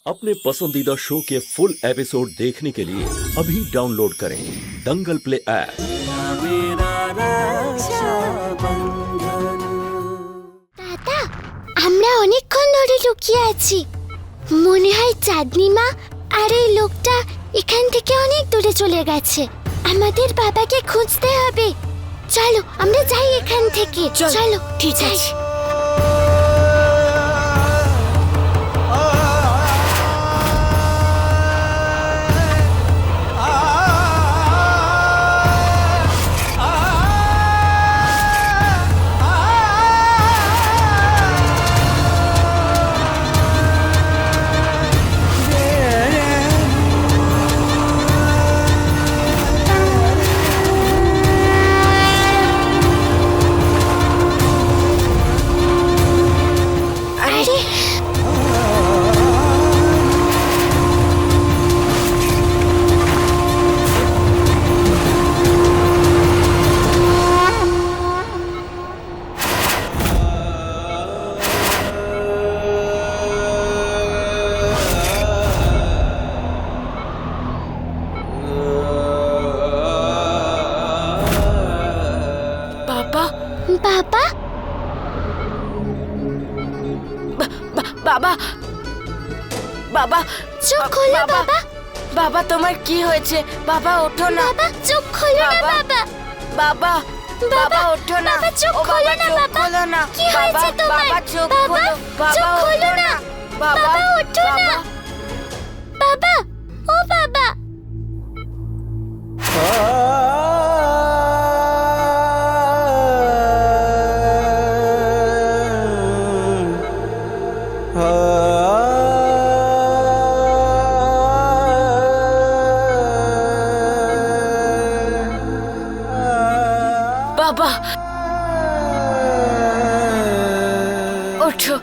अपने पसंदीदा शो के फुल एपिसोड देखने के लिए अभी डाउनलोड करें दंगल प्ले ऐप। দাদা, আমরা অনেকক্ষণ ধরে লুকিয়ে আছি। মনে হয় চাঁদনি মা আর এই লোকটা এখান থেকে অনেক দূরে চলে গেছে। আমাদের বাবাকে খুঁজতে হবে। চলো আমরা যাই এখান থেকে। চলো, ঠিক আছে। বাবা, বাবা, বাবা, চোখ খোলো বাবা। বাবা তোমার কি হয়েছে? বাবা ওঠো না। বাবা চোখ খোলো না বাবা। বাবা, বাবা ওঠো না। বাবা চোখ খোলো না বাবা। খোলো না। কি হয়েছে তোমার? বাবা চোখ বাবা খোলো। চোখ বাবা খোলো ওঠো না। না। বাবা বাবা ওঠো না। বাবা, ও বাবা। বাবা ওঠো।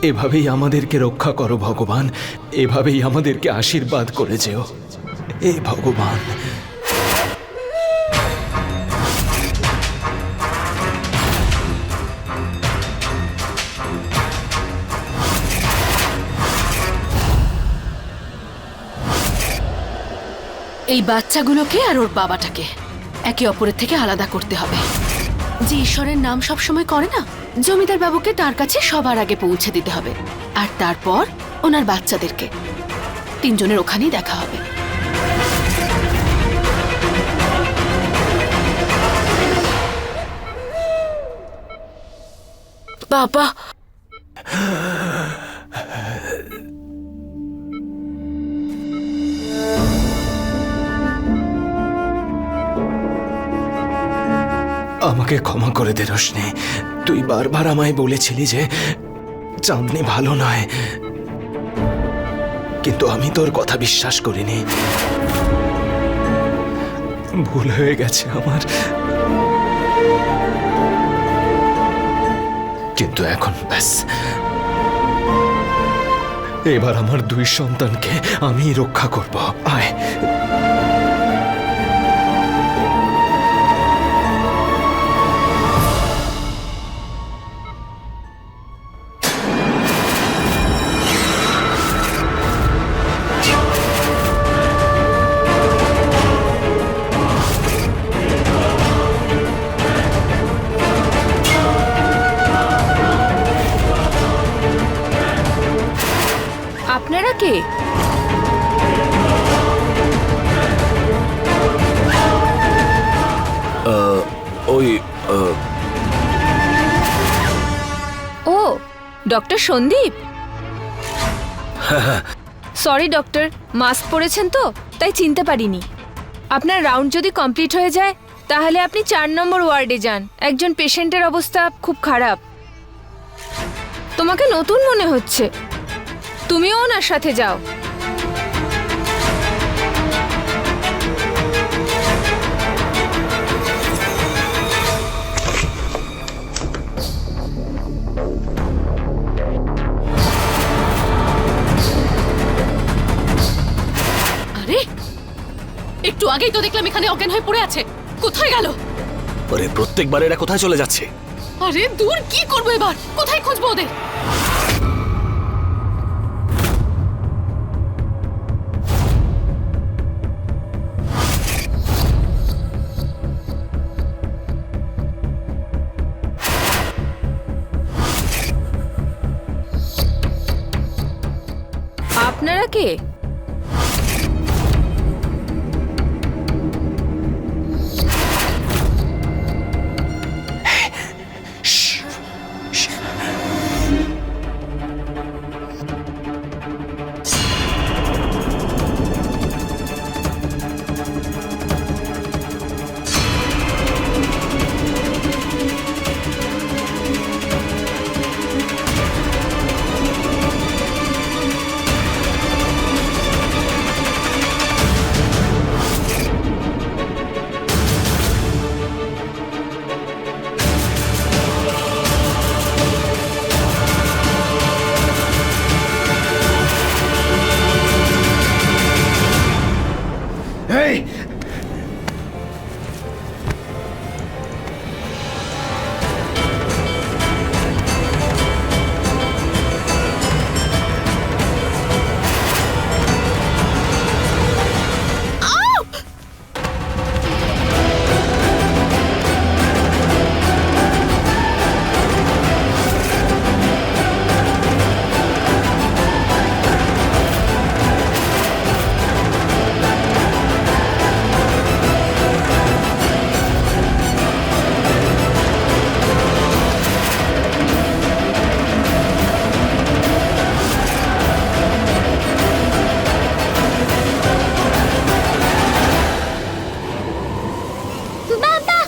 এভাবেই আমাদেরকে রক্ষা করো ভগবান, এভাবেই আমাদেরকে আশীর্বাদ করে যেও এ ভগবান। এই বাচ্চাগুলোকে আর ওর বাবাটাকে একে অপরের থেকে আলাদা করতে হবে। যে ঈশ্বরের নাম সবসময় করে না, জমিদার বাবুকে তার কাছে সবার আগে পৌঁছে দিতে হবে, আর তারপর ওনার বাচ্চাদেরকে। তিনজনের ওখানেই দেখা হবে। বাবা, আমাকে ক্ষমা করে দে রোশনি, তুই বারবার আমায় বলেছিলি যে চাঁদনি ভালো নয়, কিন্তু আমি তোর কথা বিশ্বাস করিনি। ভুল হয়ে গেছে আমার, কিন্তু এখন ব্যাস, এবার আমার দুই সন্তানকে আমি রক্ষা করব। আয়। আপনারা কে? ওই ও, doctor Sandeep. Sorry doctor, mask পরেছেন তো তাই চিনতে পারিনি। আপনার রাউন্ড যদি কমপ্লিট হয়ে যায় তাহলে আপনি 4 নম্বর ওয়ার্ডে যান। একজন পেশেন্টের অবস্থা খুব খারাপ। তোমাকে নতুন মনে হচ্ছে, তুমিও ওনার সাথে যাও। আরে একটু আগেই তো দেখলাম এখানে অজ্ঞান হয়ে পড়ে আছে, কোথায় গেল? আরে প্রত্যেকবার এরা কোথায় চলে যাচ্ছে? আরে দূর, কি করবো এবার, কোথায় খুঁজবো ওদের? আপনারা কে? এই বাবা,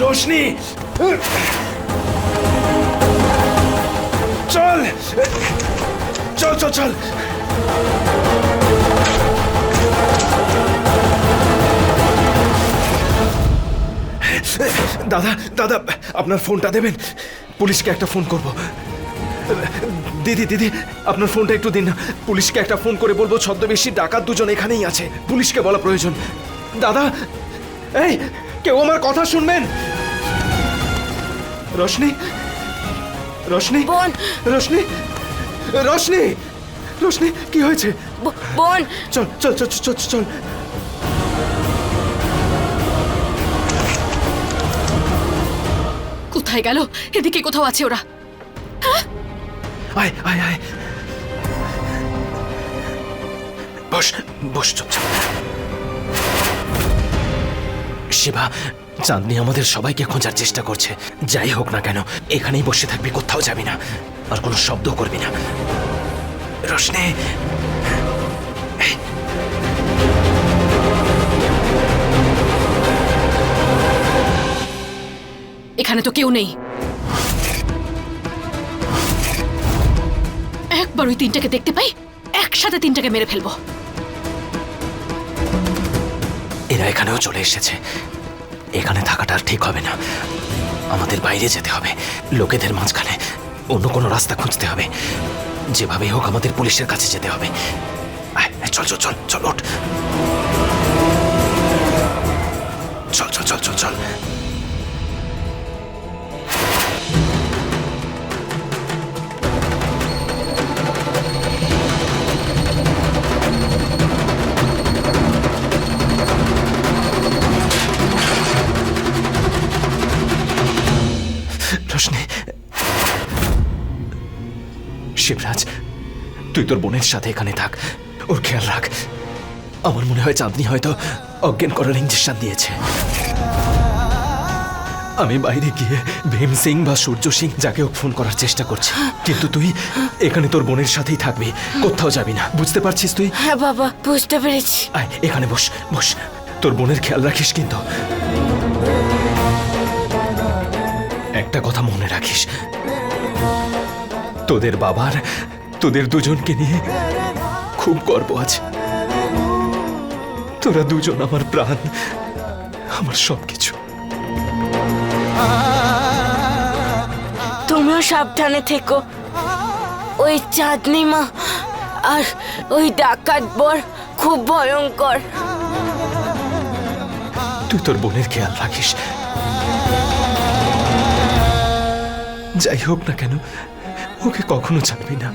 রোশনি, চল চল চল চল। দাদা দাদা, আপনার ফোনটা দেবেন, পুলিশকে একটা ফোন করব। দিদি দিদি, আপনার ফোনটা একটু দিন না, পুলিশকে একটা ফোন করে বলবো ছদ্মবেশী ডাকাত দুজন এখানেই আছে, পুলিশকে বলা প্রয়োজন। দাদা, এই কেউ আমার কথা শুনবেন? রোশনি, রোশনি, বোন। রোশনি, রোশনি, রোশনি, কি হয়েছে? বোন, চল চল চল চল চল। কোথায় গেল? এদিকে কোথাও আছে ওরা। আয় আয় আয়, বস বস চুপচাপ। শিবা, চাঁদনি আমাদের সবাইকে খোঁজার চেষ্টা করছে, যাই হোক না কেন এখানেই বসে থাকবি, কোথাও যাবি না, আর কোনো শব্দ করবি না। রোশনি, এখানে তো কেউ নেই। একবার ওই তিনটাকে দেখতে পাই, একসাথে তিনটাকে মেরে ফেলবো। এরা এখানেও চলে এসেছে, এখানে থাকাটা আর ঠিক হবে না, আমাদের বাইরে যেতে হবে, লোকেদের মাঝখানে অন্য কোনো রাস্তা খুঁজতে হবে, যেভাবে হোক আমাদের পুলিশের কাছে যেতে হবে। আয়, আয়, চল চল চল চল, ওঠ, চল চল চল চল চল। রোশনি, শিবরাজ, তুই তোর বোনের সাথে এখানে থাক, ওর খেয়াল রাখ। আমার মনে হয় চাঁদনি হয়তো অজ্ঞান করার ইঞ্জেকশন দিয়েছে। আমি বাইরে গিয়ে ভীম সিং বা সূর্য সিং যাকে হোক ফোন করার চেষ্টা করছি, কিন্তু তুই এখানে তোর বোনের সাথেই থাকবি, কোথাও যাবি না, বুঝতে পারছিস তুই? হ্যাঁ বাবা, বুঝতে পেরেছি। আয় এখানে বস বস, তোর বোনের খেয়াল রাখিস কিন্তু। একটা কথা মনে রাখিস, তোদের বাবার তোদের দুজনকে নিয়ে খুব গর্ব আছে। তোরা দুজন আমার প্রাণ, আমার সবকিছু। তুমিও সাবধানে থেকো। ওই চাঁদনি মা আর ওই ডাকাত বর খুব ভয়ঙ্কর। তুই তোর বোনের খেয়াল রাখিস। যাই হোক না কেন, ওকে কখনো ছাড়বি না।